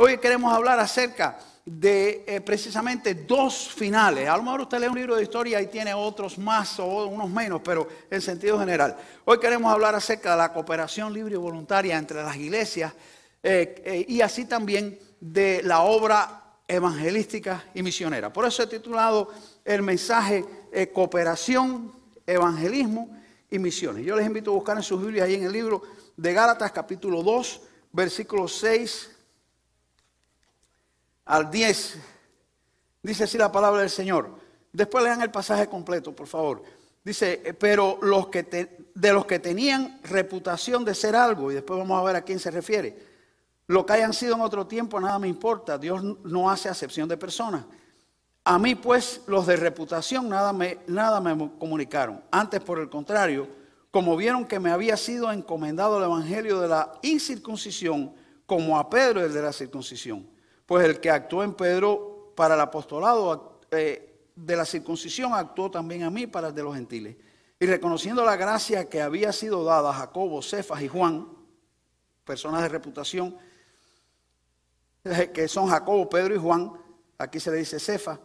Hoy queremos hablar acerca de precisamente dos finales. A lo mejor usted lee un libro de historia y tiene otros más o unos menos, pero en sentido general. Hoy queremos hablar acerca de la cooperación libre y voluntaria entre las iglesias y así también de la obra evangelística y misionera. Por eso he titulado el mensaje Cooperación, Evangelismo y Misiones. Yo les invito a buscar en sus Biblias ahí en el libro de Gálatas capítulo 2, versículos 6 al 10. Dice así la palabra del Señor. Después lean el pasaje completo, por favor. Dice, pero de los que tenían reputación de ser algo, y después vamos a ver a quién se refiere. Lo que hayan sido en otro tiempo, nada me importa. Dios no hace acepción de personas. A mí, pues, los de reputación nada me comunicaron. Antes, por el contrario, como vieron que me había sido encomendado el evangelio de la incircuncisión, como a Pedro el de la circuncisión. Pues el que actuó en Pedro para el apostolado de la circuncisión, actuó también a mí para el de los gentiles. Y reconociendo la gracia que había sido dada a Jacobo, Cefas y Juan, personas de reputación, que son Jacobo, Pedro y Juan, aquí se le dice Cefas,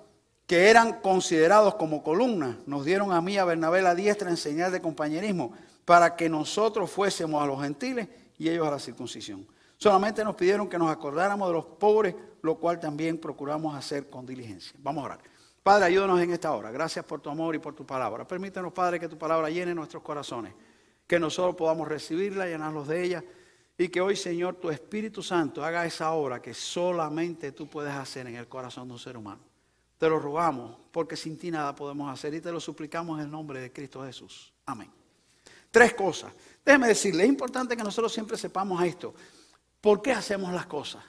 que eran considerados como columnas, nos dieron a mí y a Bernabé la diestra en señal de compañerismo, para que nosotros fuésemos a los gentiles y ellos a la circuncisión. Solamente nos pidieron que nos acordáramos de los pobres, lo cual también procuramos hacer con diligencia. Vamos a orar. Padre, ayúdanos en esta hora. Gracias por tu amor y por tu palabra. Permítanos, Padre, que tu palabra llene nuestros corazones, que nosotros podamos recibirla, llenarlos de ella, y que hoy, Señor, tu Espíritu Santo haga esa obra que solamente tú puedes hacer en el corazón de un ser humano. Te lo rogamos, porque sin ti nada podemos hacer, y te lo suplicamos en el nombre de Cristo Jesús. Amén. Tres cosas. Déjeme decirle, es importante que nosotros siempre sepamos esto. ¿Por qué hacemos las cosas?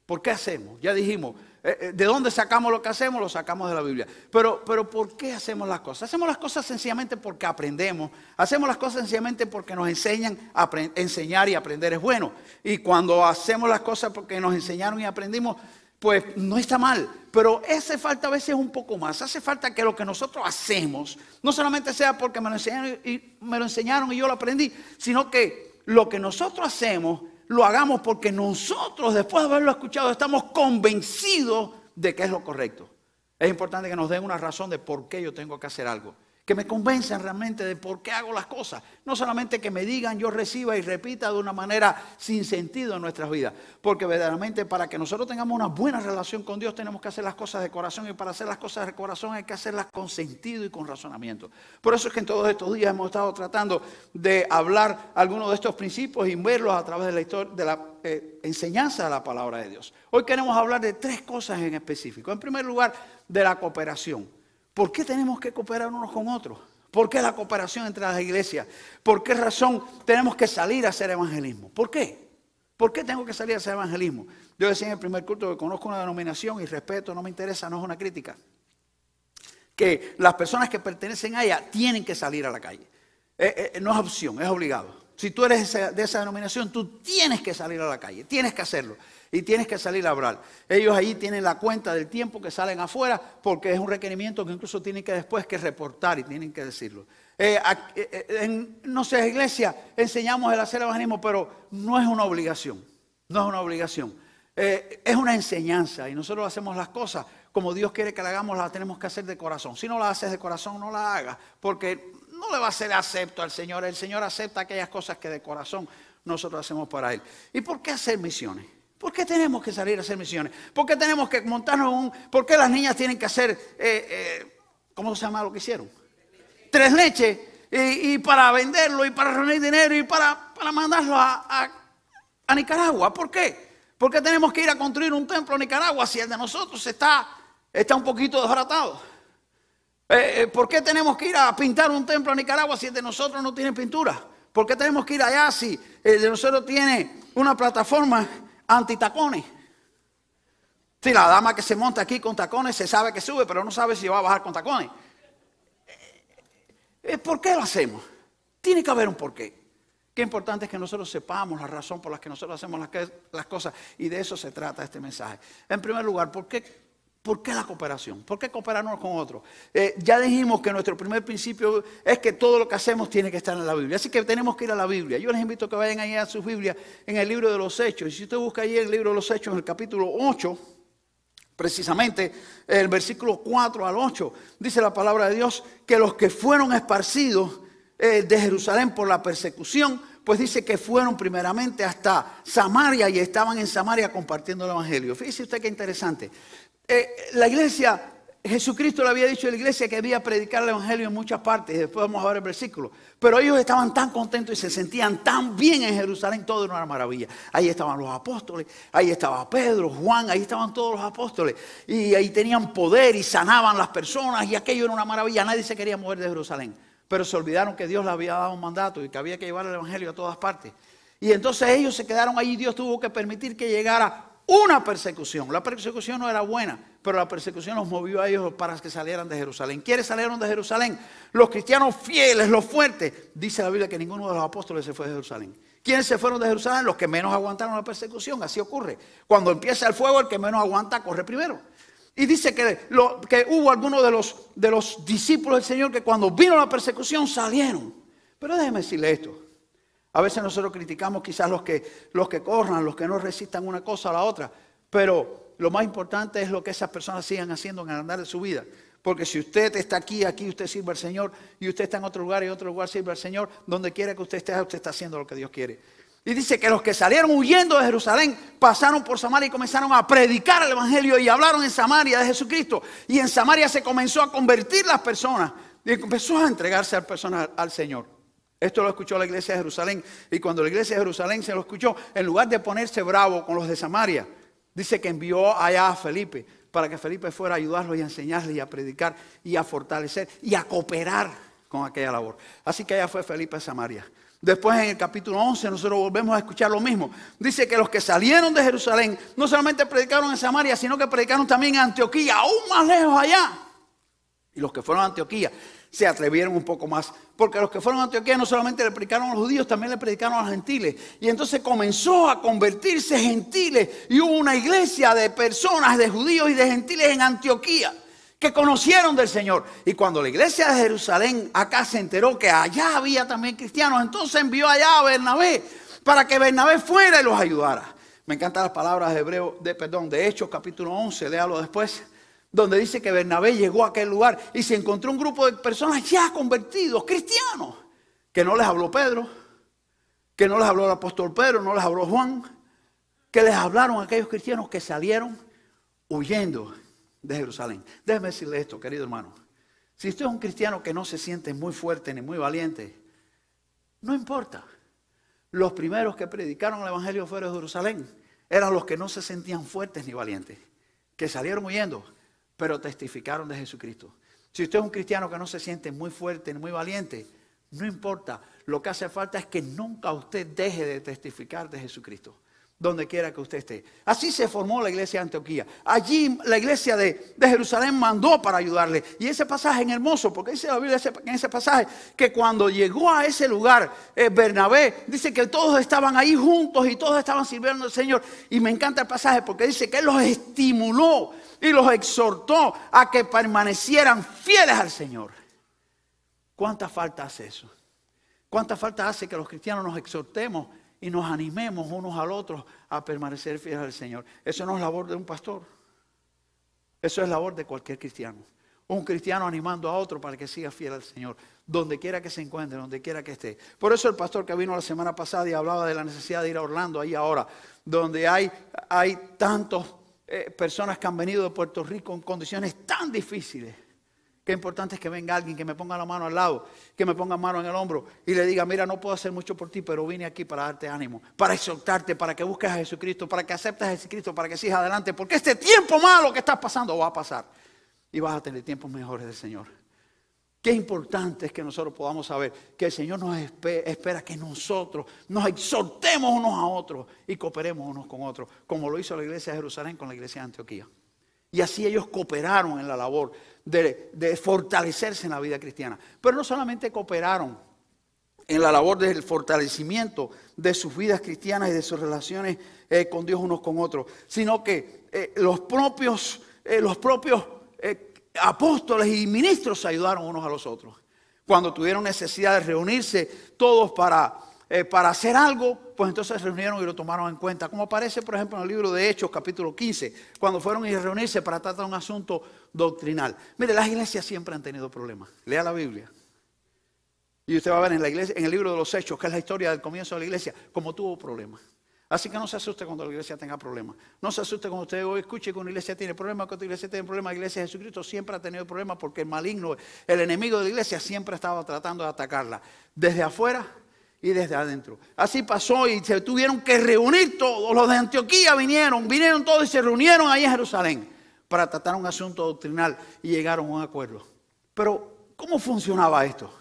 ¿Por qué hacemos? Ya dijimos, ¿de dónde sacamos lo que hacemos? Lo sacamos de la Biblia. Pero ¿por qué hacemos las cosas? Hacemos las cosas sencillamente porque aprendemos. Hacemos las cosas sencillamente porque nos enseñan a enseñar y aprender es bueno. Y cuando hacemos las cosas porque nos enseñaron y aprendimos, pues no está mal. Pero hace falta a veces un poco más. Hace falta que lo que nosotros hacemos no solamente sea porque me lo enseñaron y yo lo aprendí, sino que lo que nosotros hacemos lo hagamos porque nosotros, después de haberlo escuchado, estamos convencidos de que es lo correcto. Es importante que nos den una razón de por qué yo tengo que hacer algo. Que me convenzan realmente de por qué hago las cosas. No solamente que me digan, yo reciba y repita de una manera sin sentido en nuestras vidas. Porque verdaderamente para que nosotros tengamos una buena relación con Dios tenemos que hacer las cosas de corazón. Y para hacer las cosas de corazón hay que hacerlas con sentido y con razonamiento. Por eso es que en todos estos días hemos estado tratando de hablar algunos de estos principios y verlos a través de la historia, de la enseñanza de la palabra de Dios. Hoy queremos hablar de tres cosas en específico. En primer lugar, de la cooperación. ¿Por qué tenemos que cooperar unos con otros? ¿Por qué la cooperación entre las iglesias? ¿Por qué razón tenemos que salir a hacer evangelismo? ¿Por qué? ¿Por qué tengo que salir a hacer evangelismo? Yo decía en el primer culto que conozco una denominación y respeto, no me interesa, no es una crítica. Que las personas que pertenecen a ella tienen que salir a la calle. No es opción, es obligado. Si tú eres de esa denominación, tú tienes que salir a la calle, tienes que hacerlo. Y tienes que salir a hablar. Ellos ahí tienen la cuenta del tiempo que salen afuera porque es un requerimiento que incluso tienen que después que reportar y tienen que decirlo. En nuestra iglesia enseñamos el hacer evangelismo, pero no es una obligación. No es una obligación. Es una enseñanza y nosotros hacemos las cosas como Dios quiere que la hagamos, las tenemos que hacer de corazón. Si no la haces de corazón, no la hagas porque no le va a ser acepto al Señor. El Señor acepta aquellas cosas que de corazón nosotros hacemos para Él. ¿Y por qué hacer misiones? ¿Por qué tenemos que salir a hacer misiones? ¿Por qué tenemos que montarnos ¿Por qué las niñas tienen que hacer, ¿cómo se llama lo que hicieron? Tres leches y para venderlo y para reunir dinero y para mandarlo a Nicaragua? ¿Por qué? ¿Por qué tenemos que ir a construir un templo a Nicaragua si el de nosotros está un poquito desbaratado? ¿Por qué tenemos que ir a pintar un templo a Nicaragua si el de nosotros no tiene pintura? ¿Por qué tenemos que ir allá si el de nosotros tiene una plataforma antitacones? Sí, la dama que se monta aquí con tacones se sabe que sube, pero no sabe si va a bajar con tacones. ¿Por qué lo hacemos? Tiene que haber un porqué. Qué importante es que nosotros sepamos la razón por la que nosotros hacemos las cosas, y de eso se trata este mensaje. En primer lugar, ¿por qué ¿Por qué la cooperación? ¿Por qué cooperarnos con otros? Ya dijimos que nuestro primer principio es que todo lo que hacemos tiene que estar en la Biblia. Así que tenemos que ir a la Biblia. Yo les invito a que vayan ahí a sus Biblias en el libro de los Hechos. Y si usted busca ahí en el libro de los Hechos, en el capítulo 8, precisamente el versículo 4 al 8, dice la palabra de Dios que los que fueron esparcidos de Jerusalén por la persecución, pues dice que fueron primeramente hasta Samaria y estaban en Samaria compartiendo el evangelio. Fíjese usted qué interesante. La iglesia, Jesucristo le había dicho a la iglesia que debía predicar el evangelio en muchas partes, y después vamos a ver el versículo, pero ellos estaban tan contentos y se sentían tan bien en Jerusalén, todo era una maravilla. Ahí estaban los apóstoles, ahí estaba Pedro, Juan, ahí estaban todos los apóstoles, y ahí tenían poder y sanaban las personas, y aquello era una maravilla. Nadie se quería mover de Jerusalén, pero se olvidaron que Dios les había dado un mandato y que había que llevar el evangelio a todas partes. Y entonces ellos se quedaron ahí y Dios tuvo que permitir que llegara una persecución. La persecución no era buena, pero la persecución los movió a ellos para que salieran de Jerusalén. ¿Quiénes salieron de Jerusalén? Los cristianos fieles, los fuertes. Dice la Biblia que ninguno de los apóstoles se fue de Jerusalén. ¿Quiénes se fueron de Jerusalén? Los que menos aguantaron la persecución. Así ocurre. Cuando empieza el fuego, el que menos aguanta corre primero. Y dice que hubo algunos de los discípulos del Señor que cuando vino la persecución salieron. Pero déjeme decirle esto. A veces nosotros criticamos quizás los que corran, los que no resistan una cosa a la otra. Pero lo más importante es lo que esas personas sigan haciendo en el andar de su vida. Porque si usted está aquí usted sirve al Señor. Y usted está en otro lugar y en otro lugar sirve al Señor. Donde quiera que usted está haciendo lo que Dios quiere. Y dice que los que salieron huyendo de Jerusalén pasaron por Samaria y comenzaron a predicar el evangelio y hablaron en Samaria de Jesucristo. Y en Samaria se comenzó a convertir las personas. Y empezó a entregarse a personas al Señor. Esto lo escuchó la iglesia de Jerusalén. Y cuando la iglesia de Jerusalén se lo escuchó, en lugar de ponerse bravo con los de Samaria, dice que envió allá a Felipe para que Felipe fuera a ayudarlos y a enseñarles y a predicar y a fortalecer y a cooperar con aquella labor. Así que allá fue Felipe a Samaria. Después en el capítulo 11 nosotros volvemos a escuchar lo mismo. Dice que los que salieron de Jerusalén no solamente predicaron en Samaria, sino que predicaron también en Antioquía, aún más lejos allá. Y los que fueron a Antioquía se atrevieron un poco más, porque los que fueron a Antioquía no solamente le predicaron a los judíos, también le predicaron a los gentiles. Y entonces comenzó a convertirse gentiles y hubo una iglesia de personas, de judíos y de gentiles en Antioquía que conocieron del Señor. Y cuando la iglesia de Jerusalén acá se enteró que allá había también cristianos, entonces envió allá a Bernabé para que Bernabé fuera y los ayudara. Me encantan las palabras de Hechos capítulo 11, léalo después, donde dice que Bernabé llegó a aquel lugar y se encontró un grupo de personas ya convertidos, cristianos, que no les habló Pedro, que no les habló el apóstol Pedro, no les habló Juan, que les hablaron a aquellos cristianos que salieron huyendo de Jerusalén. Déjeme decirle esto, querido hermano. Si usted es un cristiano que no se siente muy fuerte ni muy valiente, no importa. Los primeros que predicaron el evangelio fuera de Jerusalén eran los que no se sentían fuertes ni valientes, que salieron huyendo, pero testificaron de Jesucristo. Si usted es un cristiano que no se siente muy fuerte ni muy valiente, no importa. Lo que hace falta es que nunca usted deje de testificar de Jesucristo, donde quiera que usted esté. Así se formó la iglesia de Antioquía. Allí la iglesia de Jerusalén mandó para ayudarle. Y ese pasaje es hermoso, porque dice la Biblia en ese pasaje que cuando llegó a ese lugar, Bernabé, dice que todos estaban ahí juntos y todos estaban sirviendo al Señor. Y me encanta el pasaje porque dice que Él los estimuló y los exhortó a que permanecieran fieles al Señor. ¿Cuánta falta hace eso? ¿Cuánta falta hace que los cristianos nos exhortemos y nos animemos unos al otro a permanecer fieles al Señor? Eso no es labor de un pastor. Eso es labor de cualquier cristiano. Un cristiano animando a otro para que siga fiel al Señor, donde quiera que se encuentre, donde quiera que esté. Por eso el pastor que vino la semana pasada y hablaba de la necesidad de ir a Orlando, ahí ahora, donde hay tantos personas que han venido de Puerto Rico en condiciones tan difíciles. Qué importante es que venga alguien que me ponga la mano al lado, que me ponga mano en el hombro y le diga, mira, no puedo hacer mucho por ti, pero vine aquí para darte ánimo, para exhortarte, para que busques a Jesucristo, para que aceptes a Jesucristo, para que sigas adelante, porque este tiempo malo que estás pasando va a pasar y vas a tener tiempos mejores del Señor. Qué importante es que nosotros podamos saber que el Señor nos espera que nosotros nos exhortemos unos a otros y cooperemos unos con otros, como lo hizo la iglesia de Jerusalén con la iglesia de Antioquía. Y así ellos cooperaron en la labor de fortalecerse en la vida cristiana. Pero no solamente cooperaron en la labor del fortalecimiento de sus vidas cristianas y de sus relaciones con Dios unos con otros, sino que los propios los propios apóstoles y ministros se ayudaron unos a los otros. Cuando tuvieron necesidad de reunirse todos para hacer algo, pues entonces se reunieron y lo tomaron en cuenta. Como aparece, por ejemplo, en el libro de Hechos, capítulo 15, cuando fueron a reunirse para tratar un asunto doctrinal. Mire, las iglesias siempre han tenido problemas. Lea la Biblia. Y usted va a ver en la iglesia, en el libro de los Hechos, que es la historia del comienzo de la iglesia, cómo tuvo problemas. Así que no se asuste cuando la iglesia tenga problemas. No se asuste cuando usted hoy escuche que una iglesia tiene problemas, que otra iglesia tiene problemas. La iglesia de Jesucristo siempre ha tenido problemas porque el maligno, el enemigo de la iglesia, siempre estaba tratando de atacarla. Desde afuera y desde adentro. Así pasó y se tuvieron que reunir todos. Los de Antioquía vinieron todos y se reunieron ahí en Jerusalén para tratar un asunto doctrinal y llegaron a un acuerdo. Pero, ¿cómo funcionaba esto?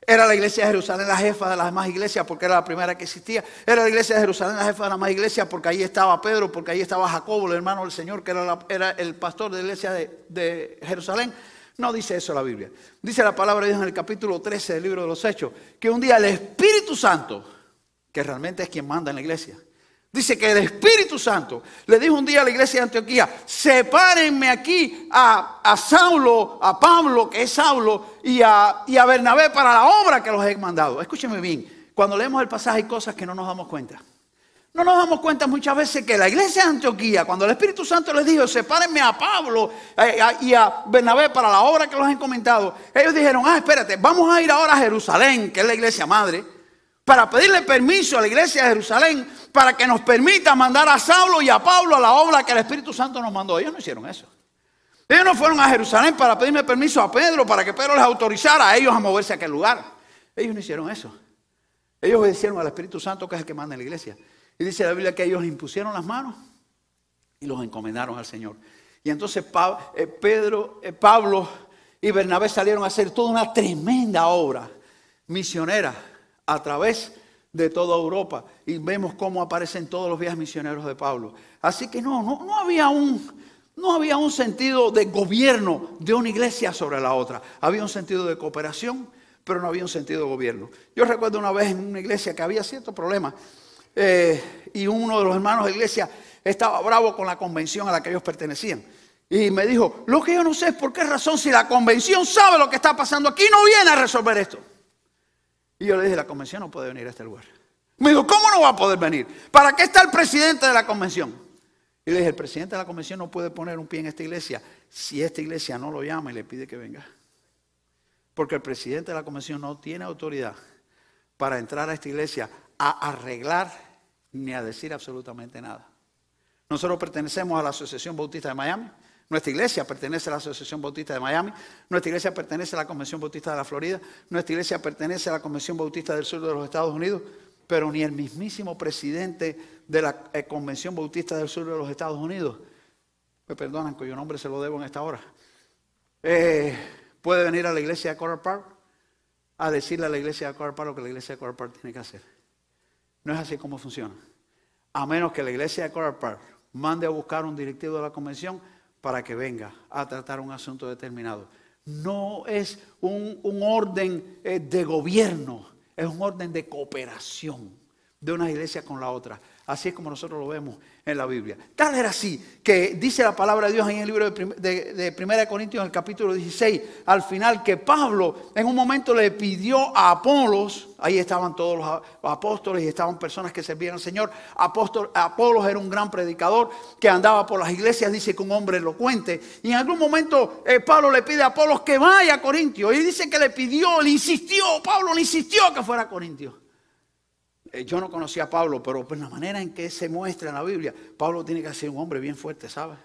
Era la iglesia de Jerusalén la jefa de las demás iglesias porque era la primera que existía. Era la iglesia de Jerusalén la jefa de las demás iglesias porque ahí estaba Pedro, porque ahí estaba Jacobo, el hermano del Señor, que era el pastor de la iglesia de Jerusalén. No dice eso la Biblia. Dice la palabra de Dios en el capítulo 13 del libro de los Hechos, que un día el Espíritu Santo, que realmente es quien manda en la iglesia, dice que el Espíritu Santo le dijo un día a la iglesia de Antioquía: sepárenme aquí a Saulo, a Pablo, que es Saulo, y a Bernabé para la obra que los he mandado. Escúcheme bien, cuando leemos el pasaje hay cosas que no nos damos cuenta. No nos damos cuenta muchas veces que la iglesia de Antioquía, cuando el Espíritu Santo les dijo: sepárenme a Pablo y a Bernabé para la obra que los he encomendado, ellos dijeron: espérate, vamos a ir ahora a Jerusalén, que es la iglesia madre, para pedirle permiso a la iglesia de Jerusalén para que nos permita mandar a Saulo y a Pablo a la obra que el Espíritu Santo nos mandó. Ellos no hicieron eso. Ellos no fueron a Jerusalén para pedirle permiso a Pedro, para que Pedro les autorizara a ellos a moverse a aquel lugar. Ellos no hicieron eso. Ellos obedecieron al Espíritu Santo, que es el que manda en la iglesia. Y dice la Biblia que ellos impusieron las manos y los encomendaron al Señor. Y entonces Pablo y Bernabé salieron a hacer toda una tremenda obra misionera a través de toda Europa. Y vemos cómo aparecen todos los viajes misioneros de Pablo. Así que no había un sentido de gobierno de una iglesia sobre la otra. Había un sentido de cooperación, pero no había un sentido de gobierno. Yo recuerdo una vez en una iglesia que había ciertos problemas. Y uno de los hermanos de la iglesia estaba bravo con la convención a la que ellos pertenecían. Y me dijo: lo que yo no sé es por qué razón, si la convención sabe lo que está pasando aquí, no viene a resolver esto. Y yo le dije: la convención no puede venir a este lugar. Me dijo: ¿cómo no va a poder venir? ¿Para qué está el presidente de la convención? Y le dije: el presidente de la convención no puede poner un pie en esta iglesia si esta iglesia no lo llama y le pide que venga. Porque el presidente de la convención no tiene autoridad para entrar a esta iglesia a arreglar ni a decir absolutamente nada. Nosotros pertenecemos a la Asociación Bautista de Miami. Nuestra iglesia pertenece a la Asociación Bautista de Miami. Nuestra iglesia pertenece a la Convención Bautista de la Florida. Nuestra iglesia pertenece a la Convención Bautista del Sur de los Estados Unidos. Pero ni el mismísimo presidente de la Convención Bautista del Sur de los Estados Unidos, me perdonan, cuyo nombre se lo debo en esta hora, puede venir a la iglesia de Coral Park a decirle a la iglesia de Coral Park lo que la iglesia de Coral Park tiene que hacer. No es así como funciona. A menos que la iglesia de Coral Park mande a buscar un directivo de la convención para que venga a tratar un asunto determinado. No es un orden de gobierno, es un orden de cooperación de una iglesia con la otra. Así es como nosotros lo vemos en la Biblia. Tal era así que dice la palabra de Dios en el libro de 1 Corintios, en el capítulo 16, al final, que Pablo en un momento le pidió a Apolos, ahí estaban todos los apóstoles y estaban personas que servían al Señor. Apolos era un gran predicador que andaba por las iglesias, dice que un hombre elocuente. Y en algún momento Pablo le pide a Apolos que vaya a Corintio. Y dice que Pablo le insistió que fuera a Corintio. Yo no conocía a Pablo, pero pues la manera en que se muestra en la Biblia, Pablo tiene que ser un hombre bien fuerte, ¿sabes?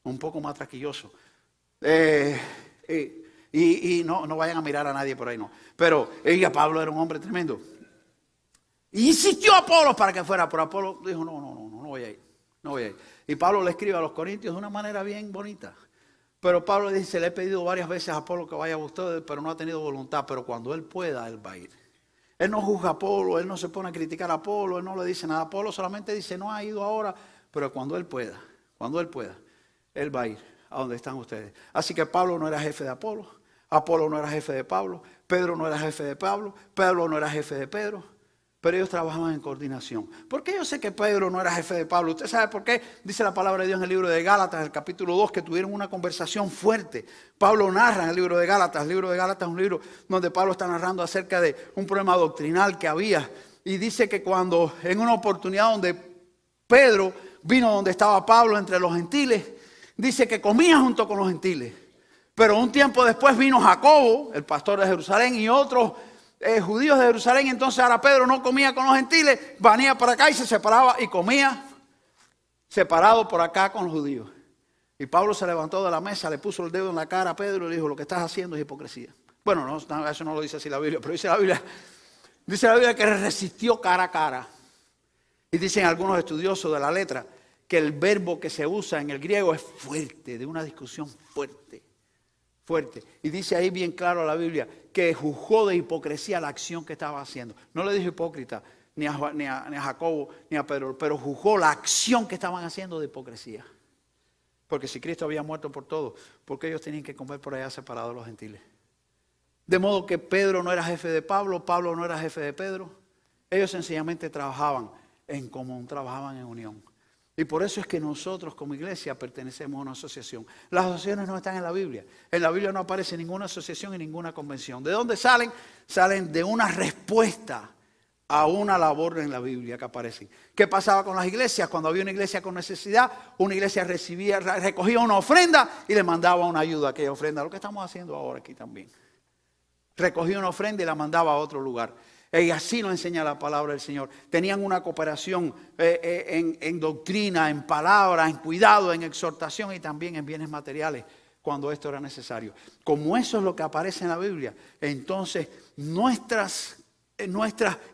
Un poco más traquilloso. Y no vayan a mirar a nadie por ahí, no. Pero Pablo era un hombre tremendo. Y insistió a Apolo para que fuera, pero Apolo dijo: no voy a ir, no voy a ir. Y Pablo le escribe a los corintios de una manera bien bonita. Pero Pablo dice: le he pedido varias veces a Apolo que vaya a ustedes, pero no ha tenido voluntad. Pero cuando él pueda, él va a ir. Él no juzga a Apolo, él no se pone a criticar a Apolo, él no le dice nada a Apolo, solamente dice: no ha ido ahora, pero cuando él pueda, él va a ir a donde están ustedes. Así que Pablo no era jefe de Apolo no era jefe de Pablo, Pedro no era jefe de Pablo no era jefe de Pedro. pero ellos trabajaban en coordinación. ¿Por qué yo sé que Pedro no era jefe de Pablo? ¿Usted sabe por qué? Dice la palabra de Dios en el libro de Gálatas, el capítulo 2, que tuvieron una conversación fuerte. Pablo narra en el libro de Gálatas. El libro de Gálatas es un libro donde Pablo está narrando acerca de un problema doctrinal que había. Y dice que cuando en una oportunidad donde Pedro vino donde estaba Pablo entre los gentiles, dice que comía junto con los gentiles. Pero un tiempo después vino Jacobo, el pastor de Jerusalén, y otros judíos de Jerusalén. Entonces ahora Pedro no comía con los gentiles, venía para acá y se separaba y comía separado por acá con los judíos. Y Pablo se levantó de la mesa, le puso el dedo en la cara a Pedro y le dijo: lo que estás haciendo es hipocresía. Bueno, no, eso no lo dice así la Biblia, pero dice la Biblia que resistió cara a cara. Y dicen algunos estudiosos de la letra que el verbo que se usa en el griego es fuerte, de una discusión fuerte. Y dice ahí bien claro la Biblia que juzgó de hipocresía la acción que estaba haciendo. No le dijo hipócrita ni a Jacobo ni a Pedro, pero juzgó la acción que estaban haciendo de hipocresía. Porque si Cristo había muerto por todo, ¿por qué ellos tenían que comer por allá separados los gentiles? De modo que Pedro no era jefe de Pablo, Pablo no era jefe de Pedro. Ellos sencillamente trabajaban en común, trabajaban en unión. Y por eso es que nosotros como iglesia pertenecemos a una asociación. Las asociaciones no están en la Biblia. En la Biblia no aparece ninguna asociación y ninguna convención. ¿De dónde salen? Salen de una respuesta a una labor en la Biblia que aparece. ¿Qué pasaba con las iglesias? Cuando había una iglesia con necesidad, una iglesia recogía una ofrenda y le mandaba una ayuda a aquella ofrenda. Lo que estamos haciendo ahora aquí también. Recogía una ofrenda y la mandaba a otro lugar. Y así nos enseña la palabra del Señor. Tenían una cooperación en doctrina, en palabra, en cuidado, en exhortación y también en bienes materiales cuando esto era necesario. Como eso es lo que aparece en la Biblia, entonces nuestras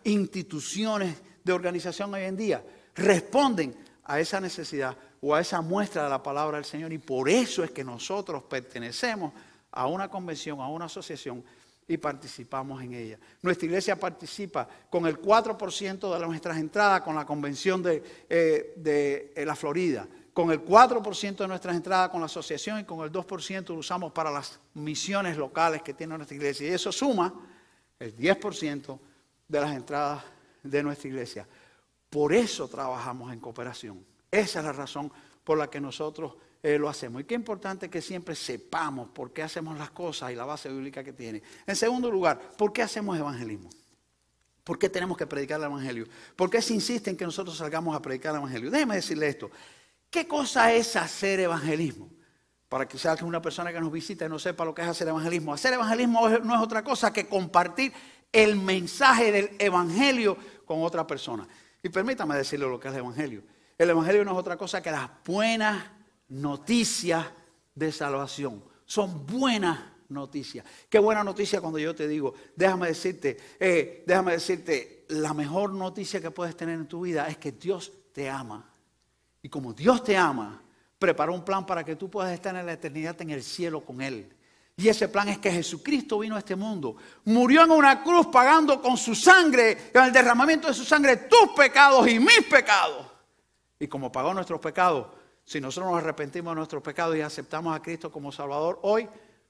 instituciones de organización hoy en día responden a esa necesidad o a esa muestra de la palabra del Señor. Y por eso es que nosotros pertenecemos a una convención, a una asociación, y participamos en ella. Nuestra iglesia participa con el 4% de nuestras entradas con la convención de la Florida, con el 4% de nuestras entradas con la asociación y con el 2% lo usamos para las misiones locales que tiene nuestra iglesia. Y eso suma el 10% de las entradas de nuestra iglesia. Por eso trabajamos en cooperación. Esa es la razón por la que nosotros lo hacemos. Y qué importante que siempre sepamos por qué hacemos las cosas y la base bíblica que tiene. En segundo lugar, ¿por qué hacemos evangelismo? ¿Por qué tenemos que predicar el evangelio? ¿Por qué se insiste en que nosotros salgamos a predicar el evangelio? Déjeme decirle esto. ¿Qué cosa es hacer evangelismo? Para quizás una persona que nos visita y no sepa lo que es hacer evangelismo. Hacer evangelismo no es otra cosa que compartir el mensaje del evangelio con otra persona. Y permítame decirle lo que es el evangelio. El evangelio no es otra cosa que las buenas noticias de salvación. Son buenas noticias. Qué buena noticia cuando yo te digo, déjame decirte, la mejor noticia que puedes tener en tu vida es que Dios te ama. Y como Dios te ama, preparó un plan para que tú puedas estar en la eternidad en el cielo con Él. Y ese plan es que Jesucristo vino a este mundo, murió en una cruz pagando con su sangre, con el derramamiento de su sangre, tus pecados y mis pecados. Y como pagó nuestros pecados, si nosotros nos arrepentimos de nuestros pecados y aceptamos a Cristo como Salvador, hoy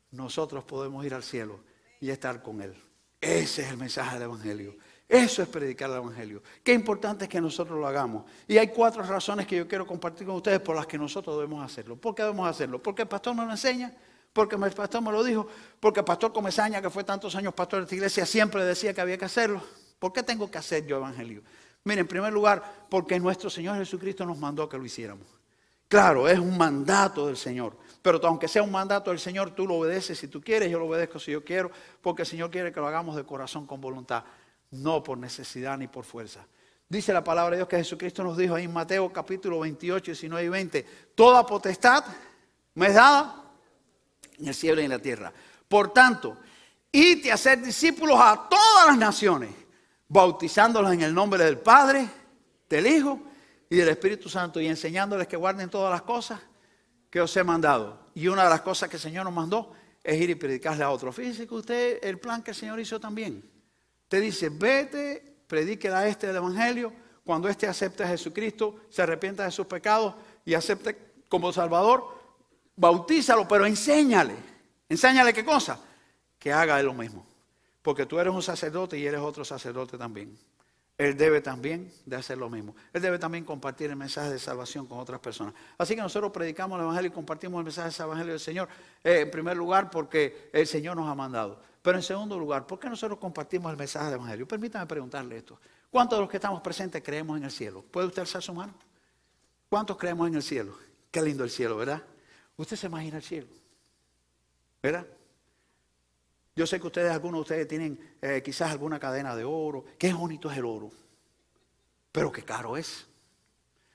nosotros podemos ir al cielo y estar con Él. Ese es el mensaje del evangelio. Eso es predicar el evangelio. Qué importante es que nosotros lo hagamos. Y hay 4 razones que yo quiero compartir con ustedes por las que nosotros debemos hacerlo. ¿Por qué debemos hacerlo? Porque el pastor nos lo enseña. Porque el pastor me lo dijo. Porque el pastor Comesaña, que fue tantos años pastor de esta iglesia, siempre decía que había que hacerlo. ¿Por qué tengo que hacer yo evangelio? Mire, en primer lugar, porque nuestro Señor Jesucristo nos mandó que lo hiciéramos. Claro, es un mandato del Señor. Pero aunque sea un mandato del Señor, tú lo obedeces si tú quieres, yo lo obedezco si yo quiero. Porque el Señor quiere que lo hagamos de corazón, con voluntad. No por necesidad ni por fuerza. Dice la palabra de Dios que Jesucristo nos dijo ahí en Mateo capítulo 28, 19 y 20. Toda potestad me es dada en el cielo y en la tierra. Por tanto, id a hacer discípulos a todas las naciones, bautizándolos en el nombre del Padre, del Hijo y del Espíritu Santo, y enseñándoles que guarden todas las cosas que os he mandado. Y una de las cosas que el Señor nos mandó es ir y predicarle a otros. Fíjese que usted, el plan que el Señor hizo también. Te dice, vete, predíquele a este el evangelio. Cuando este acepte a Jesucristo, se arrepienta de sus pecados y acepte como Salvador, bautízalo, pero enséñale. ¿Enséñale qué cosa? Que haga él lo mismo. Porque tú eres un sacerdote y él es otro sacerdote también. Él debe también de hacer lo mismo. Él debe también compartir el mensaje de salvación con otras personas. Así que nosotros predicamos el Evangelio y compartimos el mensaje del Evangelio del Señor. En primer lugar, porque el Señor nos ha mandado. Pero en segundo lugar, ¿por qué nosotros compartimos el mensaje del Evangelio? Permítame preguntarle esto. ¿Cuántos de los que estamos presentes creemos en el cielo? ¿Puede usted alzar su mano? ¿Cuántos creemos en el cielo? Qué lindo el cielo, ¿verdad? Usted se imagina el cielo, ¿verdad? Yo sé que ustedes, algunos de ustedes tienen quizás alguna cadena de oro. Qué bonito es el oro, pero qué caro es.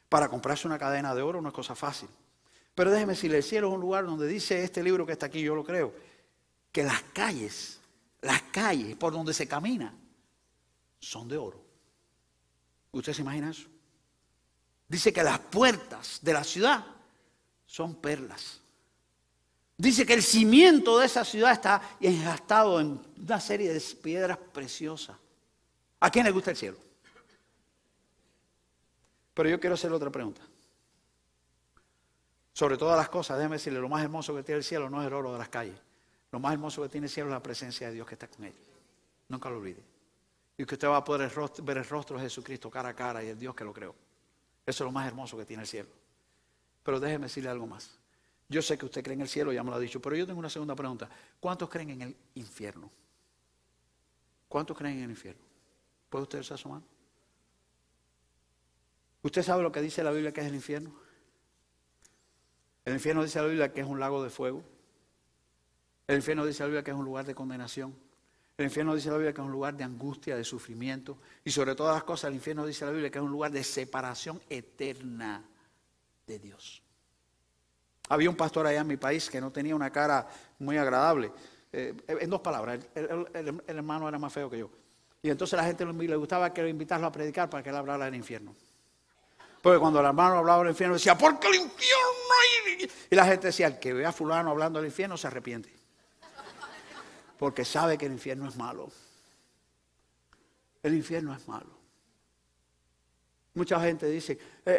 Para comprarse una cadena de oro no es cosa fácil. Pero déjeme decirle, el cielo es un lugar donde dice este libro que está aquí, yo lo creo, que las calles por donde se camina, son de oro. ¿Usted se imagina eso? Dice que las puertas de la ciudad son perlas. Dice que el cimiento de esa ciudad está engastado en una serie de piedras preciosas. ¿A quién le gusta el cielo? Pero yo quiero hacerle otra pregunta. Sobre todas las cosas, déjeme decirle, lo más hermoso que tiene el cielo no es el oro de las calles. Lo más hermoso que tiene el cielo es la presencia de Dios que está con él. Nunca lo olvide. Y que usted va a poder ver el rostro de Jesucristo cara a cara y el Dios que lo creó. Eso es lo más hermoso que tiene el cielo. Pero déjeme decirle algo más. Yo sé que usted cree en el cielo, ya me lo ha dicho, pero yo tengo una segunda pregunta. ¿Cuántos creen en el infierno? ¿Cuántos creen en el infierno? ¿Puede usted alzar su mano? ¿Usted sabe lo que dice la Biblia que es el infierno? El infierno dice la Biblia que es un lago de fuego. El infierno dice la Biblia que es un lugar de condenación. El infierno dice la Biblia que es un lugar de angustia, de sufrimiento. Y sobre todas las cosas, el infierno dice la Biblia que es un lugar de separación eterna de Dios. Había un pastor allá en mi país que no tenía una cara muy agradable. En dos palabras, el hermano era más feo que yo. Y entonces la gente le gustaba que invitarlo a predicar para que él hablara del infierno. Porque cuando el hermano hablaba del infierno decía, ¿por qué el infierno? Y la gente decía, el que vea a fulano hablando del infierno se arrepiente. Porque sabe que el infierno es malo. El infierno es malo. Mucha gente dice,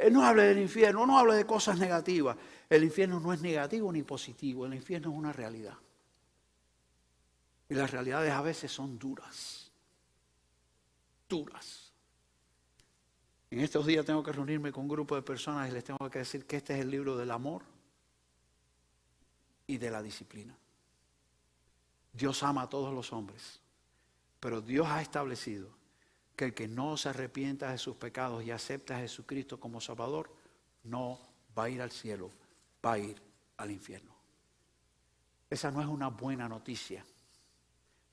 no hable del infierno, no hable de cosas negativas. El infierno no es negativo ni positivo, el infierno es una realidad. Y las realidades a veces son duras. Duras. En estos días tengo que reunirme con un grupo de personas y les tengo que decir que este es el libro del amor y de la disciplina. Dios ama a todos los hombres, pero Dios ha establecido que el que no se arrepienta de sus pecados y acepta a Jesucristo como Salvador, no va a ir al cielo, va a ir al infierno. Esa no es una buena noticia.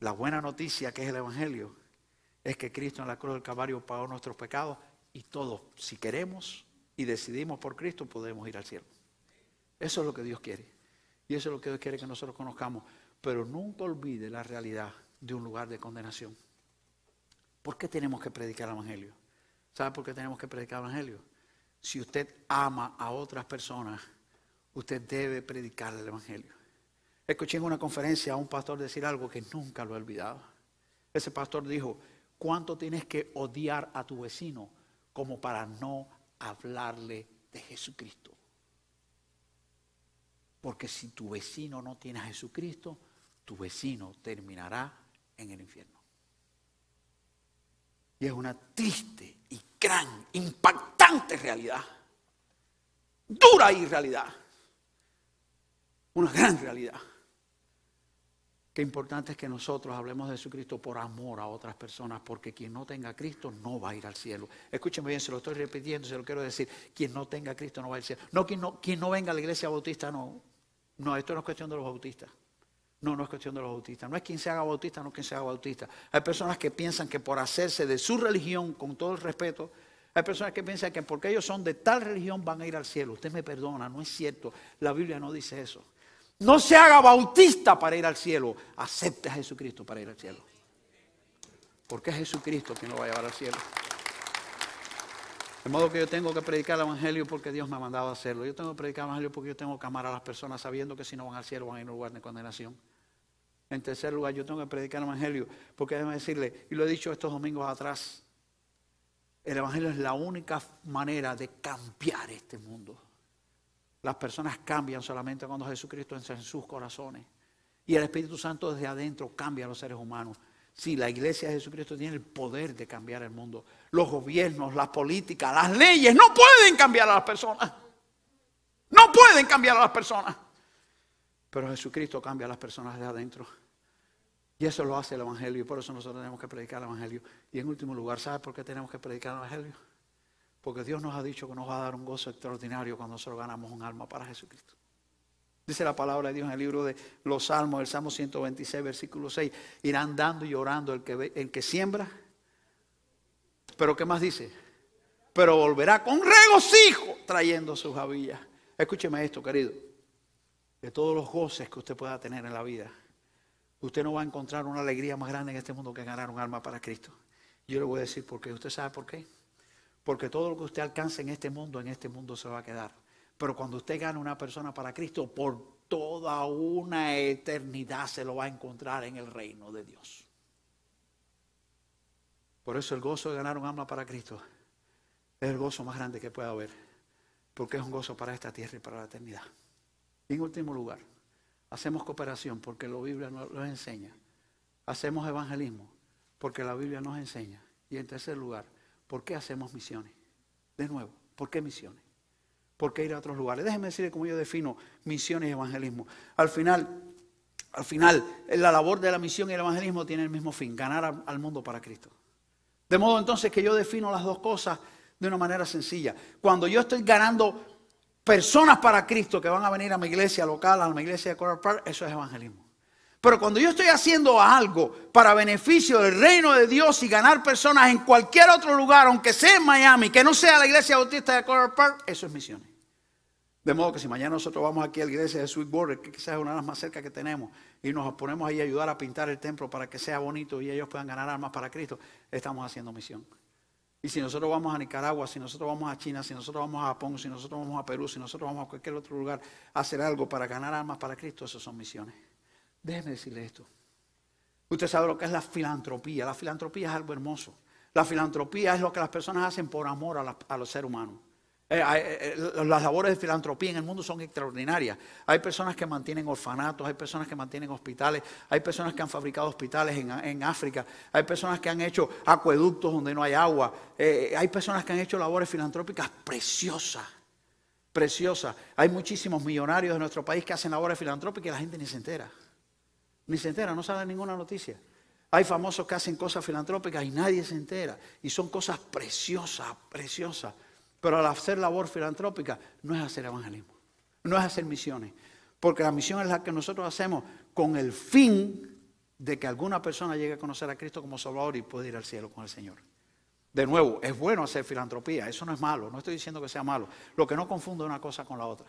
La buena noticia, que es el Evangelio, es que Cristo en la cruz del Calvario pagó nuestros pecados y todos, si queremos y decidimos por Cristo, podemos ir al cielo. Eso es lo que Dios quiere. Y eso es lo que Dios quiere que nosotros conozcamos. Pero nunca olvide la realidad de un lugar de condenación. ¿Por qué tenemos que predicar el Evangelio? ¿Sabe por qué tenemos que predicar el Evangelio? Si usted ama a otras personas, usted debe predicar el Evangelio. Escuché en una conferencia a un pastor decir algo que nunca lo he olvidado. Ese pastor dijo, ¿cuánto tienes que odiar a tu vecino como para no hablarle de Jesucristo? Porque si tu vecino no tiene a Jesucristo, tu vecino terminará en el infierno. Y es una triste y gran, impactante realidad. Dura irrealidad. Una gran realidad. Qué importante es que nosotros hablemos de Jesucristo por amor a otras personas, porque quien no tenga a Cristo no va a ir al cielo. Escúchenme bien, se lo estoy repitiendo, se lo quiero decir. Quien no tenga a Cristo no va al cielo. Quien no venga a la iglesia bautista, no. No, esto no es cuestión de los bautistas. No es cuestión de los bautistas. No es quien se haga bautista, no quien se haga bautista. Hay personas que piensan que por hacerse de su religión, con todo el respeto, hay personas que piensan que porque ellos son de tal religión van a ir al cielo. Usted me perdona, no es cierto. La Biblia no dice eso. No se haga bautista para ir al cielo. Acepte a Jesucristo para ir al cielo. Porque es Jesucristo quien lo va a llevar al cielo. De modo que yo tengo que predicar el Evangelio porque Dios me ha mandado a hacerlo. Yo tengo que predicar el Evangelio porque yo tengo que amar a las personas sabiendo que si no van al cielo van a ir a un lugar de condenación. En tercer lugar, yo tengo que predicar el Evangelio porque déjeme decirle, y lo he dicho estos domingos atrás, el Evangelio es la única manera de cambiar este mundo. Las personas cambian solamente cuando Jesucristo entra en sus corazones. Y el Espíritu Santo desde adentro cambia a los seres humanos. Sí, la iglesia de Jesucristo tiene el poder de cambiar el mundo. Los gobiernos, las políticas, las leyes no pueden cambiar a las personas. No pueden cambiar a las personas. Pero Jesucristo cambia a las personas de adentro. Y eso lo hace el Evangelio. Y por eso nosotros tenemos que predicar el Evangelio. Y en último lugar, ¿sabe por qué tenemos que predicar el Evangelio? Porque Dios nos ha dicho que nos va a dar un gozo extraordinario cuando nosotros ganamos un alma para Jesucristo. Dice la palabra de Dios en el libro de los Salmos, el Salmo 126, versículo 6. Irán dando y llorando el que siembra. Pero ¿qué más dice? Pero volverá con regocijo trayendo sus habillas. Escúcheme esto, querido. De todos los goces que usted pueda tener en la vida, usted no va a encontrar una alegría más grande en este mundo que ganar un alma para Cristo. Yo le voy a decir por qué. ¿Usted sabe por qué? Porque todo lo que usted alcance en este mundo se va a quedar. Pero cuando usted gana una persona para Cristo, por toda una eternidad se lo va a encontrar en el reino de Dios. Por eso el gozo de ganar un alma para Cristo es el gozo más grande que pueda haber. Porque es un gozo para esta tierra y para la eternidad. Y en último lugar, hacemos cooperación porque la Biblia nos enseña. Hacemos evangelismo porque la Biblia nos enseña. Y en tercer lugar, ¿por qué hacemos misiones? De nuevo, ¿por qué misiones? ¿Por qué ir a otros lugares? Déjenme decirle cómo yo defino misiones y evangelismo. Al final, la labor de la misión y el evangelismo tiene el mismo fin, ganar al mundo para Cristo. De modo entonces que yo defino las dos cosas de una manera sencilla. Cuando yo estoy ganando personas para Cristo que van a venir a mi iglesia local, a mi iglesia de Coral Park, eso es evangelismo. Pero cuando yo estoy haciendo algo para beneficio del reino de Dios y ganar personas en cualquier otro lugar, aunque sea en Miami, que no sea la iglesia bautista de Coral Park, eso es misiones. De modo que si mañana nosotros vamos aquí a la iglesia de Sweet Border, que quizás es una de las más cerca que tenemos, y nos ponemos ahí a ayudar a pintar el templo para que sea bonito y ellos puedan ganar almas para Cristo, estamos haciendo misión. Y si nosotros vamos a Nicaragua, si nosotros vamos a China, si nosotros vamos a Japón, si nosotros vamos a Perú, si nosotros vamos a cualquier otro lugar a hacer algo para ganar almas para Cristo, eso son misiones. Déjeme decirle esto. Usted sabe lo que es la filantropía. La filantropía es algo hermoso. La filantropía es lo que las personas hacen por amor a los seres humanos. Las labores de filantropía en el mundo son extraordinarias. Hay personas que mantienen orfanatos, hay personas que mantienen hospitales, hay personas que han fabricado hospitales en África, hay personas que han hecho acueductos donde no hay agua, hay personas que han hecho labores filantrópicas preciosas. Hay muchísimos millonarios de nuestro país que hacen labores filantrópicas y la gente ni se entera. Ni se entera, no sale ninguna noticia. Hay famosos que hacen cosas filantrópicas y nadie se entera. Y son cosas preciosas. Pero al hacer labor filantrópica no es hacer evangelismo, no es hacer misiones. Porque la misión es la que nosotros hacemos con el fin de que alguna persona llegue a conocer a Cristo como Salvador y pueda ir al cielo con el Señor. De nuevo, es bueno hacer filantropía, eso no es malo, no estoy diciendo que sea malo. Lo que no confunde una cosa con la otra.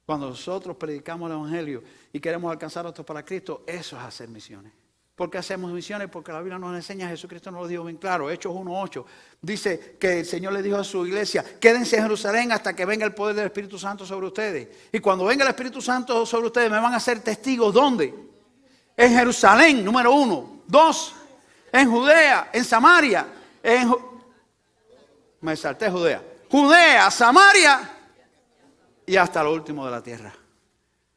Cuando nosotros predicamos el Evangelio y queremos alcanzar a otros para Cristo, eso es hacer misiones. ¿Por qué hacemos misiones? Porque la Biblia nos enseña, Jesucristo nos lo dijo bien claro, Hechos 1:8, dice que el Señor le dijo a su iglesia, quédense en Jerusalén hasta que venga el poder del Espíritu Santo sobre ustedes. Y cuando venga el Espíritu Santo sobre ustedes, me van a hacer testigos, ¿dónde? En Jerusalén, número 1. 2, en Judea, en Samaria, me salté Judea. Judea, Samaria y hasta lo último de la tierra.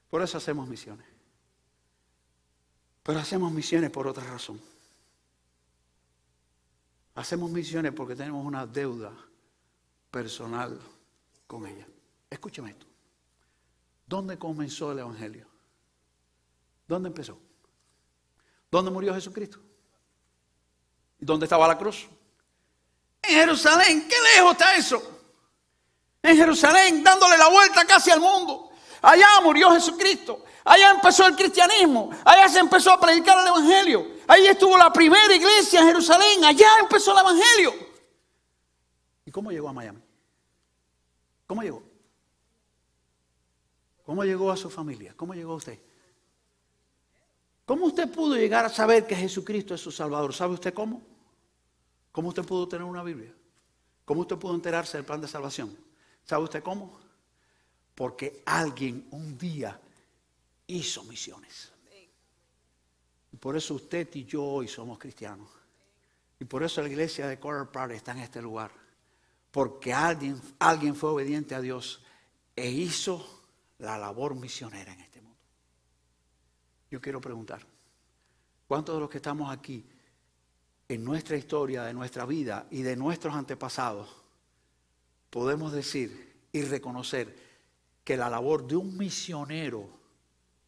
Por eso hacemos misiones. Pero hacemos misiones por otra razón. Hacemos misiones porque tenemos una deuda personal con ella. Escúcheme esto. ¿Dónde comenzó el Evangelio? ¿Dónde empezó? ¿Dónde murió Jesucristo? ¿Dónde estaba la cruz? En Jerusalén. ¿Qué lejos está eso? En Jerusalén, dándole la vuelta casi al mundo. Allá murió Jesucristo. Allá empezó el cristianismo. Allá se empezó a predicar el evangelio. Ahí estuvo la primera iglesia en Jerusalén. Allá empezó el evangelio. ¿Y cómo llegó a Miami? ¿Cómo llegó? ¿Cómo llegó a su familia? ¿Cómo llegó a usted? ¿Cómo usted pudo llegar a saber que Jesucristo es su Salvador? ¿Sabe usted cómo? ¿Cómo usted pudo tener una Biblia? ¿Cómo usted pudo enterarse del plan de salvación? ¿Sabe usted cómo? Porque alguien un día hizo misiones. Y por eso usted y yo hoy somos cristianos. Y por eso la iglesia de Coral Park está en este lugar. Porque alguien fue obediente a Dios e hizo la labor misionera en este mundo. Yo quiero preguntar, ¿Cuántos de los que estamos aquí, en nuestra historia, de nuestra vida y de nuestros antepasados, podemos decir y reconocer que la labor de un misionero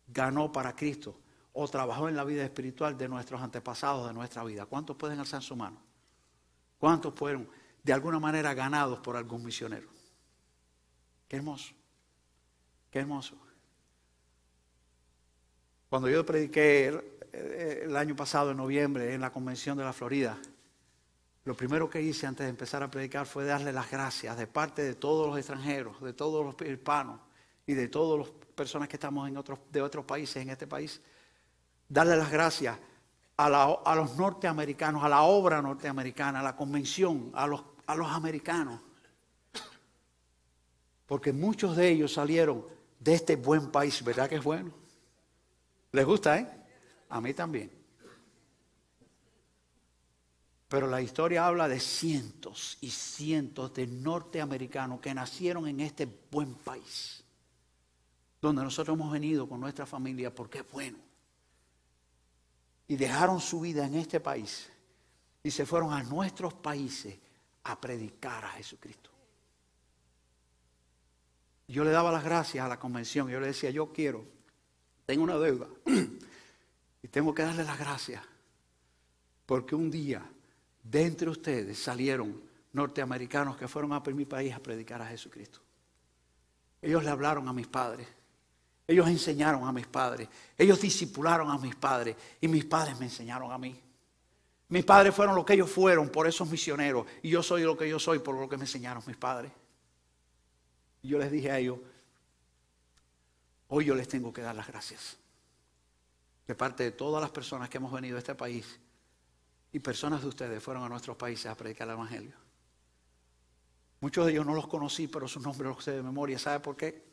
ganó para Cristo o trabajó en la vida espiritual de nuestros antepasados, de nuestra vida? ¿Cuántos pueden alzar su mano? ¿Cuántos fueron de alguna manera ganados por algún misionero? Qué hermoso, qué hermoso. Cuando yo prediqué el año pasado, en noviembre, en la convención de la Florida, lo primero que hice antes de empezar a predicar fue darle las gracias de parte de todos los extranjeros, de todos los hispanos y de todas las personas que estamos de otros países en este país. Darle las gracias a los norteamericanos, a la obra norteamericana, a la convención, a los americanos. Porque muchos de ellos salieron de este buen país. ¿Verdad que es bueno? ¿Les gusta, A mí también. Pero la historia habla de cientos y cientos de norteamericanos que nacieron en este buen país, donde nosotros hemos venido con nuestra familia porque es bueno. Y dejaron su vida en este país y se fueron a nuestros países a predicar a Jesucristo. Yo le daba las gracias a la convención. Yo le decía, tengo una deuda y tengo que darle las gracias porque un día de entre ustedes salieron norteamericanos que fueron a mi país a predicar a Jesucristo. Ellos le hablaron a mis padres. Ellos enseñaron a mis padres. Ellos discipularon a mis padres. Y mis padres me enseñaron a mí. Mis padres fueron lo que ellos fueron por esos misioneros. Y yo soy lo que yo soy por lo que me enseñaron mis padres. Y yo les dije a ellos, hoy yo les tengo que dar las gracias. De parte de todas las personas que hemos venido a este país. Y personas de ustedes fueron a nuestros países a predicar el Evangelio. Muchos de ellos no los conocí, pero sus nombres los sé de memoria. ¿Sabe por qué?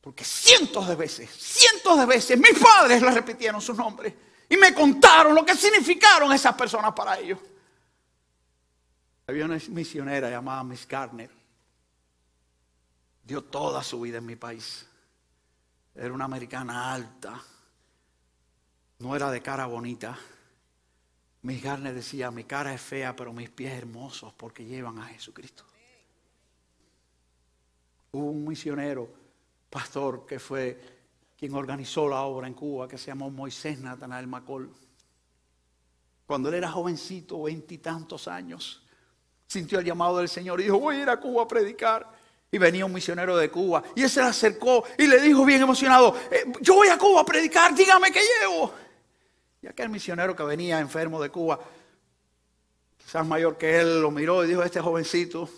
Porque cientos de veces, mis padres les repitieron sus nombres y me contaron lo que significaron esas personas para ellos. Había una misionera llamada Miss Gardner. Dio toda su vida en mi país. Era una americana alta. No era de cara bonita. Miss Gardner decía, mi cara es fea, pero mis pies hermosos porque llevan a Jesucristo. Hubo un misionero, pastor, que fue quien organizó la obra en Cuba, que se llamó Moisés Natanael Macol. Cuando él era jovencito, 20 y tantos años, sintió el llamado del Señor y dijo, voy a ir a Cuba a predicar. Y venía un misionero de Cuba y él se le acercó y le dijo bien emocionado, yo voy a Cuba a predicar, dígame qué llevo. Y aquel misionero que venía enfermo de Cuba, quizás mayor que él, lo miró y dijo, este jovencito,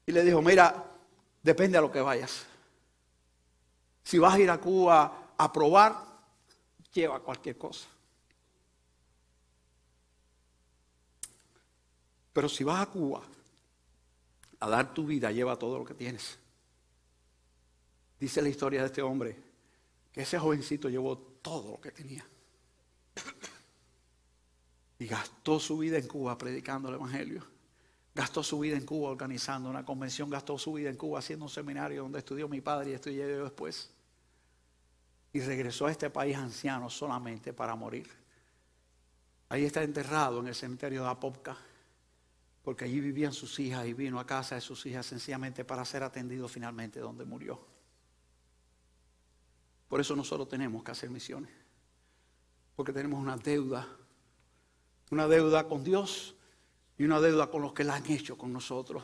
y le dijo, mira, depende a lo que vayas. Si vas a ir a Cuba a probar, lleva cualquier cosa. Pero si vas a Cuba a dar tu vida, lleva todo lo que tienes. Dice la historia de este hombre que ese jovencito llevó todo lo que tenía. Y gastó su vida en Cuba predicando el Evangelio. Gastó su vida en Cuba organizando una convención. Gastó su vida en Cuba haciendo un seminario donde estudió mi padre y estudié yo después. Y regresó a este país anciano solamente para morir. Ahí está enterrado en el cementerio de Apopka. Porque allí vivían sus hijas y vino a casa de sus hijas sencillamente para ser atendido finalmente donde murió. Por eso nosotros tenemos que hacer misiones. Porque tenemos una deuda con Dios y una deuda con los que la han hecho con nosotros.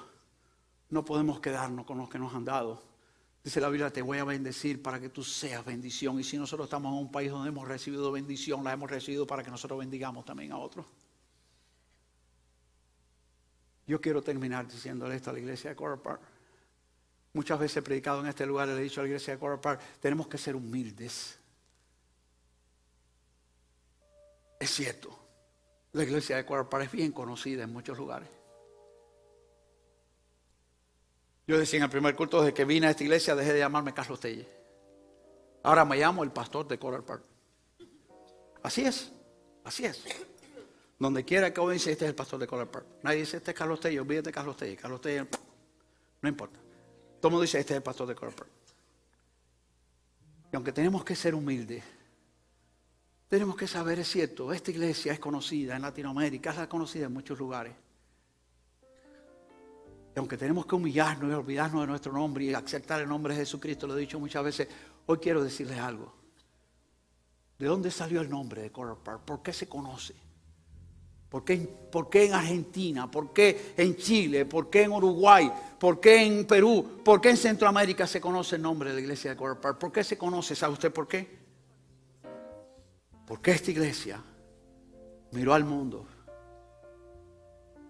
No podemos quedarnos con los que nos han dado. Dice la Biblia, te voy a bendecir para que tú seas bendición. Y si nosotros estamos en un país donde hemos recibido bendición, la hemos recibido para que nosotros bendigamos también a otros. Yo quiero terminar diciéndole esto a la iglesia de Coral Park. Muchas veces he predicado en este lugar, le he dicho a la iglesia de Coral Park, tenemos que ser humildes. Es cierto, la iglesia de Coral Park es bien conocida en muchos lugares. Yo decía en el primer culto, desde que vine a esta iglesia, dejé de llamarme Carlos Telle. Ahora me llamo el pastor de Coral Park. Así es, así es. Donde quiera que uno dice, este es el pastor de Coral Park. Nadie dice, este es Carlos Telle, olvídate de Carlos Telle. Carlos Telle, no importa. Todo el mundo dice, este es el pastor de Coral Park. Y aunque tenemos que ser humildes, Tenemos que saber, es cierto, esta iglesia es conocida en Latinoamérica, es conocida en muchos lugares. Y aunque tenemos que humillarnos y olvidarnos de nuestro nombre y aceptar el nombre de Jesucristo, lo he dicho muchas veces, hoy quiero decirles algo. ¿De dónde salió el nombre de Coral Park? ¿Por qué se conoce? ¿Por qué en Argentina? ¿Por qué en Chile? ¿Por qué en Uruguay? ¿Por qué en Perú? ¿Por qué en Centroamérica se conoce el nombre de la iglesia de Coral Park? ¿Por qué se conoce? ¿Sabe usted por qué? Porque esta iglesia miró al mundo.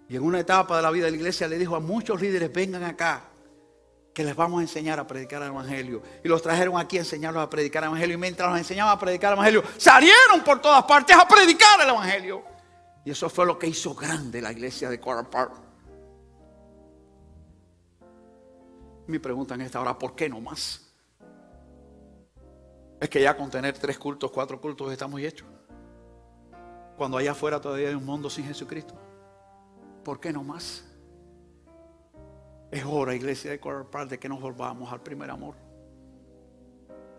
Y en una etapa de la vida de la iglesia le dijo a muchos líderes, vengan acá, que les vamos a enseñar a predicar el evangelio. Y los trajeron aquí a enseñarlos a predicar el evangelio. Y mientras los enseñaban a predicar el evangelio, salieron por todas partes a predicar el evangelio. Y eso fue lo que hizo grande la iglesia de Coral Park. Me preguntan en esta hora, ¿por qué no más? Es que ya con tener 3 cultos, 4 cultos estamos hechos. Cuando allá afuera todavía hay un mundo sin Jesucristo. ¿Por qué no más? Es hora, iglesia de Coral Park, de que nos volvamos al primer amor.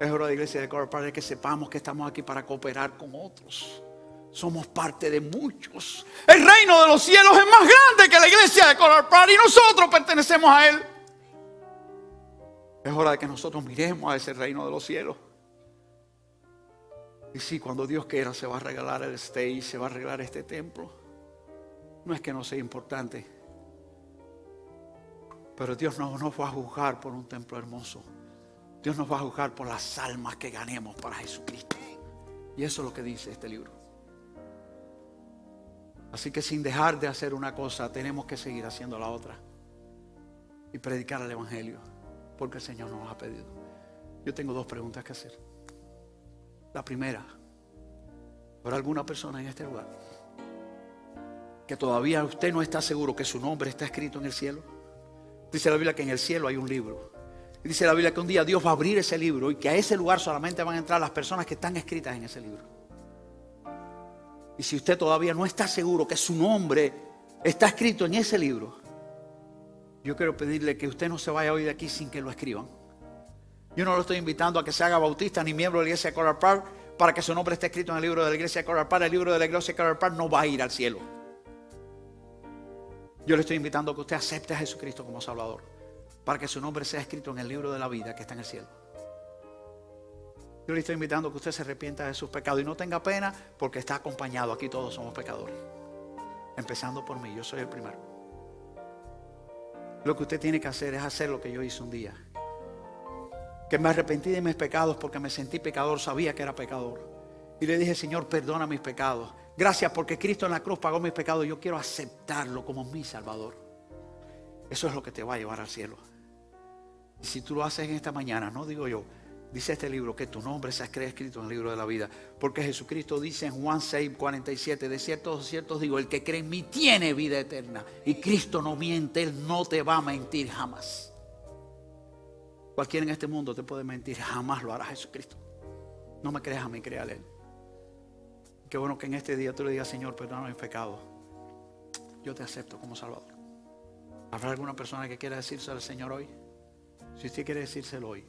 Es hora, iglesia de Coral Park, de que sepamos que estamos aquí para cooperar con otros. Somos parte de muchos. El reino de los cielos es más grande que la iglesia de Coral Park y nosotros pertenecemos a él. Es hora de que nosotros miremos a ese reino de los cielos. Y sí, cuando Dios quiera se va a regalar el stage, se va a arreglar este templo. No es que no sea importante, pero Dios no nos va a juzgar por un templo hermoso. Dios nos va a juzgar por las almas que ganemos para Jesucristo. Y eso es lo que dice este libro. Así que sin dejar de hacer una cosa, tenemos que seguir haciendo la otra. Y predicar el evangelio, porque el Señor nos ha pedido. Yo tengo 2 preguntas que hacer. La primera, ¿habrá alguna persona en este lugar que todavía usted no está seguro que su nombre está escrito en el cielo? Dice la Biblia que en el cielo hay un libro. Y dice la Biblia que un día Dios va a abrir ese libro y que a ese lugar solamente van a entrar las personas que están escritas en ese libro. Y si usted todavía no está seguro que su nombre está escrito en ese libro, yo quiero pedirle que usted no se vaya hoy de aquí sin que lo escriban. Yo no lo estoy invitando a que se haga bautista ni miembro de la iglesia de Coral Park para que su nombre esté escrito en el libro de la iglesia de Coral Park. El libro de la iglesia de Coral Park no va a ir al cielo. Yo le estoy invitando a que usted acepte a Jesucristo como Salvador, para que su nombre sea escrito en el libro de la vida que está en el cielo. Yo le estoy invitando a que usted se arrepienta de sus pecados y no tenga pena, porque está acompañado. Aquí todos somos pecadores, empezando por mí. Yo soy el primero. Lo que usted tiene que hacer es hacer lo que yo hice un día, que me arrepentí de mis pecados porque me sentí pecador, sabía que era pecador, y le dije: Señor, perdona mis pecados. Gracias porque Cristo en la cruz pagó mis pecados. Yo quiero aceptarlo como mi Salvador. Eso es lo que te va a llevar al cielo. Y si tú lo haces en esta mañana, no digo yo, dice este libro, que tu nombre sea escrito en el libro de la vida. Porque Jesucristo dice en Juan 6:47, de cierto os digo, el que cree en mí tiene vida eterna. Y Cristo no miente, Él no te va a mentir jamás. Cualquiera en este mundo te puede mentir, jamás lo hará Jesucristo. No me creas a mí, créale a Él. Qué bueno que en este día tú le digas: Señor, perdona mis pecados. Yo te acepto como Salvador. ¿Habrá alguna persona que quiera decírselo al Señor hoy? Si usted quiere decírselo hoy,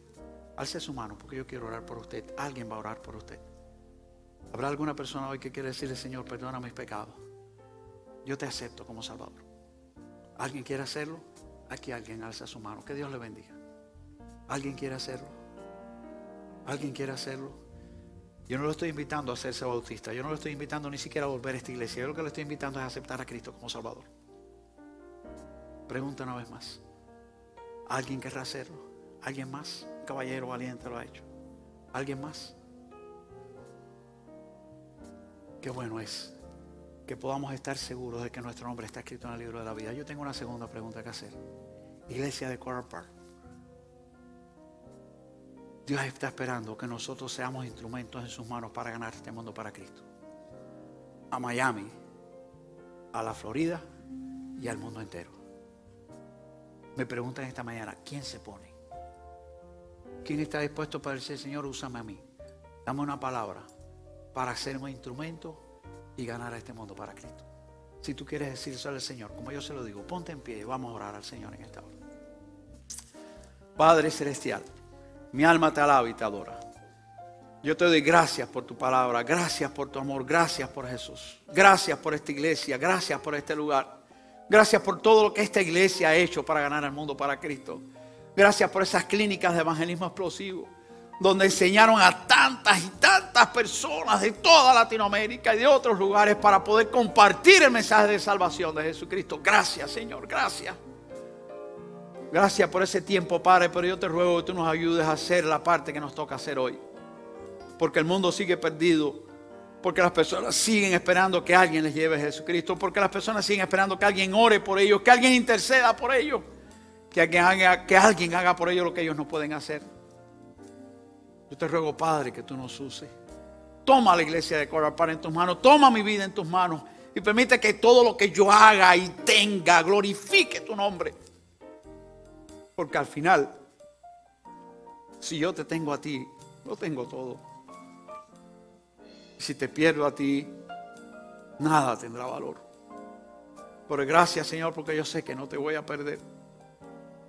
alce su mano, porque yo quiero orar por usted. Alguien va a orar por usted. ¿Habrá alguna persona hoy que quiere decirle: Señor, perdona mis pecados? Yo te acepto como Salvador. ¿Alguien quiere hacerlo? Aquí alguien alza su mano. Que Dios le bendiga. ¿Alguien quiere hacerlo? ¿Alguien quiere hacerlo? Yo no lo estoy invitando a hacerse bautista. Yo no lo estoy invitando ni siquiera a volver a esta iglesia. Yo lo que le estoy invitando es a aceptar a Cristo como Salvador. Pregunta una vez más. ¿Alguien querrá hacerlo? ¿Alguien más? Un caballero valiente lo ha hecho. ¿Alguien más? Qué bueno es que podamos estar seguros de que nuestro nombre está escrito en el libro de la vida. Yo tengo una segunda pregunta que hacer. Iglesia de Coral Park, Dios está esperando que nosotros seamos instrumentos en sus manos para ganar este mundo para Cristo. A Miami, a la Florida y al mundo entero. Me preguntan esta mañana: ¿quién se pone? ¿Quién está dispuesto para decir: Señor, úsame a mí? Dame una palabra para ser un instrumento y ganar a este mundo para Cristo. Si tú quieres decírselo al Señor, como yo se lo digo, ponte en pie y vamos a orar al Señor en esta hora. Padre celestial, mi alma te alaba y te adora. Yo te doy gracias por tu palabra, gracias por tu amor, gracias por Jesús. Gracias por esta iglesia, gracias por este lugar. Gracias por todo lo que esta iglesia ha hecho para ganar el mundo para Cristo. Gracias por esas clínicas de evangelismo explosivo, donde enseñaron a tantas y tantas personas de toda Latinoamérica y de otros lugares para poder compartir el mensaje de salvación de Jesucristo. Gracias, Señor, gracias. Gracias por ese tiempo, Padre, pero yo te ruego que tú nos ayudes a hacer la parte que nos toca hacer hoy. Porque el mundo sigue perdido, porque las personas siguen esperando que alguien les lleve a Jesucristo, porque las personas siguen esperando que alguien ore por ellos, que alguien interceda por ellos, que alguien haga por ellos lo que ellos no pueden hacer. Yo te ruego, Padre, que tú nos uses. Toma la iglesia de Coral Park en tus manos, toma mi vida en tus manos y permite que todo lo que yo haga y tenga glorifique tu nombre. Porque al final, si yo te tengo a ti, lo tengo todo. Si te pierdo a ti, nada tendrá valor. Pero gracias, Señor, porque yo sé que no te voy a perder.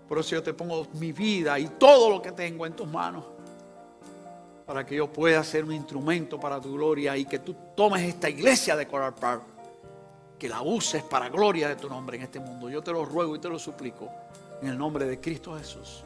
Por eso yo te pongo mi vida y todo lo que tengo en tus manos, para que yo pueda ser un instrumento para tu gloria y que tú tomes esta iglesia de Coral Park, que la uses para gloria de tu nombre en este mundo. Yo te lo ruego y te lo suplico en el nombre de Cristo Jesús.